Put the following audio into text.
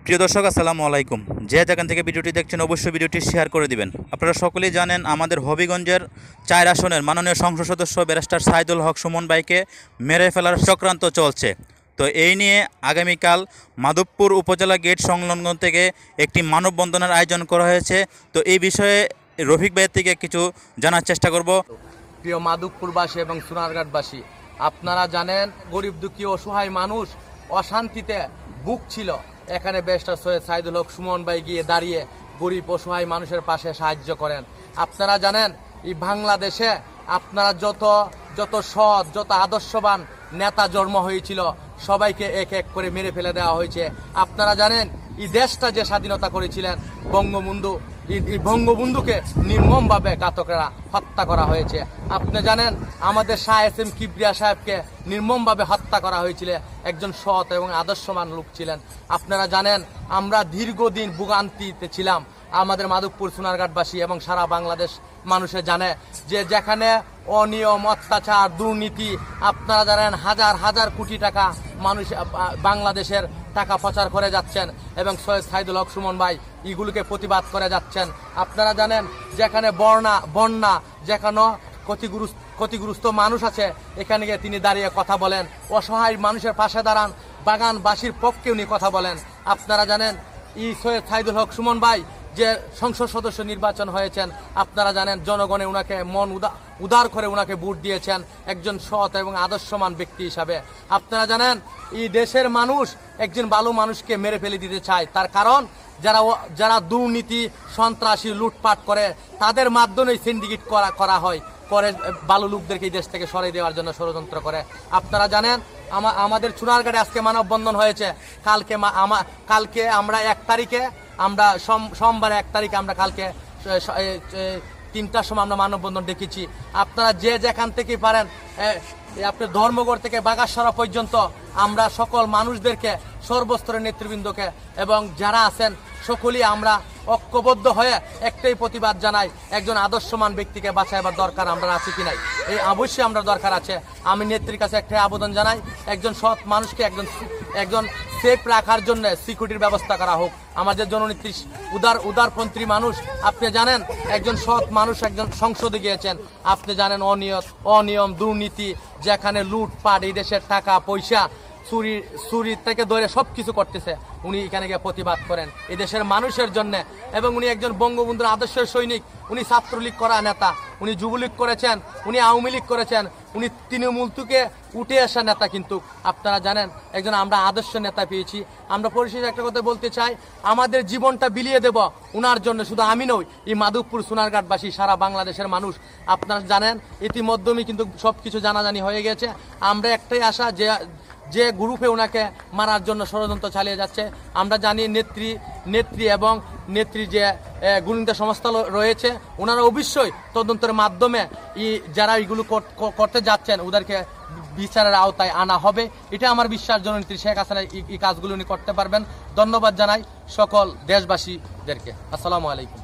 প্রিয় দর্শক, আসসালামু আলাইকুম। যে যেখান থেকে ভিডিওটি দেখছেন অবশ্যই ভিডিওটি শেয়ার করে দিবেন। আপনারা সকলেই জানেন আমাদের হবিগঞ্জের 4 আসনের মাননীয় সংসদ সদস্য ব্যারিস্টার সাইদুল হক সুমন ভাইকে মেরে ফেলার চক্রান্ত চলছে। তো এই নিয়ে আগামীকাল মাধবপুর উপজেলা গেট সংলগ্ন থেকে একটি মানববন্ধনের আয়োজন করা হয়েছে। তো এই বিষয়ে রফিক ভাইয়ের থেকে কিছু জানার চেষ্টা করব। প্রিয় মাধবপুরবাসী এবং সোনারঘাটবাসী, আপনারা জানেন গরিব দুঃখী অসহায় মানুষ অশান্তিতে ভুগছিল। এখানে ব্যারিস্টার সৈয়দ সাইদুল হক সুমন ভাই গিয়ে দাঁড়িয়ে গরিব অসহায় মানুষের পাশে সাহায্য করেন। আপনারা জানেন এই বাংলাদেশে আপনারা যত সৎ, যত আদর্শবান নেতা জন্ম হয়েছিল সবাইকে এক এক করে মেরে ফেলে দেওয়া হয়েছে। আপনারা জানেন এই দেশটা যে স্বাধীনতা করেছিলেন বঙ্গবন্ধু, এই বঙ্গবন্ধুকে নির্মমভাবে ঘাতকেরা হত্যা করা হয়েছে। আপনি জানেন আমাদের শাহ এস এম কিবরিয়া সাহেবকে নির্মমভাবে হত্যা করা হয়েছিল। একজন সৎ এবং আদর্শবান লোক ছিলেন। আপনারা জানেন আমরা দীর্ঘদিন ভোগান্তিতে ছিলাম। আমাদের মাধবপুর সোনারঘাটবাসী এবং সারা বাংলাদেশ মানুষে জানে যে যেখানে অনিয়ম, অত্যাচার, দুর্নীতি, আপনারা জানেন হাজার হাজার কোটি টাকা মানুষ বাংলাদেশের টাকা পাচার করে যাচ্ছেন এবং সৈয়দ সাইদুল হক সুমন ভাই এগুলোকে প্রতিবাদ করে যাচ্ছেন। আপনারা জানেন যেখানে বন্যা যেখানে ক্ষতিগ্রস্ত মানুষ আছে এখানে গিয়ে তিনি দাঁড়িয়ে কথা বলেন, অসহায় মানুষের পাশে দাঁড়ান, বাগানবাসীর পক্ষে উনি কথা বলেন। আপনারা জানেন এই সৈয়দ সাইদুল হক সুমন ভাই যে সংসদ সদস্য নির্বাচন হয়েছেন, আপনারা জানেন জনগণে উনাকে মন উদার করে উনাকে ভোট দিয়েছেন একজন সৎ এবং আদর্শমান ব্যক্তি হিসাবে। আপনারা জানেন এই দেশের মানুষ একজন ভালো মানুষকে মেরে ফেলে দিতে চায়। তার কারণ যারা দুর্নীতি, সন্ত্রাসী, লুটপাট করে তাদের মাধ্যমেই সিন্ডিকেট করা হয়, করে ভালো লোকদেরকে এই দেশ থেকে সরিয়ে দেওয়ার জন্য ষড়যন্ত্র করে। আপনারা জানেন আমাদের চুনারঘাটে আজকে মানববন্ধন হয়েছে। কালকে আমরা 1 তারিখে আমরা সোমবার 1 তারিখে আমরা কালকে 3টার সময় আমরা মানববন্ধন ডেকেছি। আপনারা যে যেখান থেকেই পারেন আপনার ধর্মগড় থেকে বাগাসরা পর্যন্ত আমরা সকল মানুষদেরকে, সর্বস্তরের নেতৃবৃন্দকে এবং যারা আছেন সকলেই আমরা ঐক্যবদ্ধ হয়ে একটাই প্রতিবাদ জানাই, একজন আদর্শমান ব্যক্তিকে বাঁচাইবার দরকার আমরা আছি কি নাই, এই অবশ্যই আমরা দরকার আছে। আমি নেত্রীর কাছে একটাই আবেদন জানাই, একজন সৎ মানুষকে একজন সেফ রাখার জন্য সিকিউরিটির ব্যবস্থা করা হোক। আমাদের জননেত্রী উদারপন্থী মানুষ, আপনি জানেন একজন সৎ মানুষ একজন সংসদে গিয়েছেন। আপনি জানেন অনিয়ম, দুর্নীতি, যেখানে লুটপাট, এই দেশের টাকা পয়সা চুরি থেকে ধরে সবকিছু করতেছে, উনি এখানে গিয়ে প্রতিবাদ করেন এই দেশের মানুষের জন্য। এবং উনি একজন বঙ্গবন্ধুর আদর্শের সৈনিক। উনি ছাত্রলীগ করা নেতা, উনি যুবলীগ করেছেন, উনি আওয়ামী লীগ করেছেন, উনি তৃণমূল থেকে উঠে আসা নেতা। কিন্তু আপনারা জানেন একজন আমরা আদর্শ নেতা পেয়েছি। আমরা পরিশেষে একটা কথা বলতে চাই, আমাদের জীবনটা বিলিয়ে দেব উনার জন্য। শুধু আমি নই, এই মাধবপুর সোনারঘাটবাসী, সারা বাংলাদেশের মানুষ। আপনারা জানেন ইতিমধ্যেই কিন্তু সবকিছু জানাজানি হয়ে গেছে। আমরা একটাই আশা যে গ্রুপে ওনাকে মারার জন্য ষড়যন্ত্র চালিয়ে যাচ্ছে, আমরা জানি নেত্রী এবং নেত্রী যে গোয়েন্দা সংস্থা রয়েছে ওনারা অবশ্যই তদন্তের মাধ্যমে যারা এইগুলো করতে যাচ্ছেন ওদেরকে বিচারের আওতায় আনা হবে। এটা আমার বিশ্বাস। জননেত্রী শেখ হাসিনা এই কাজগুলো উনি করতে পারবেন। ধন্যবাদ জানাই সকল দেশবাসীদেরকে। আসসালামু আলাইকুম।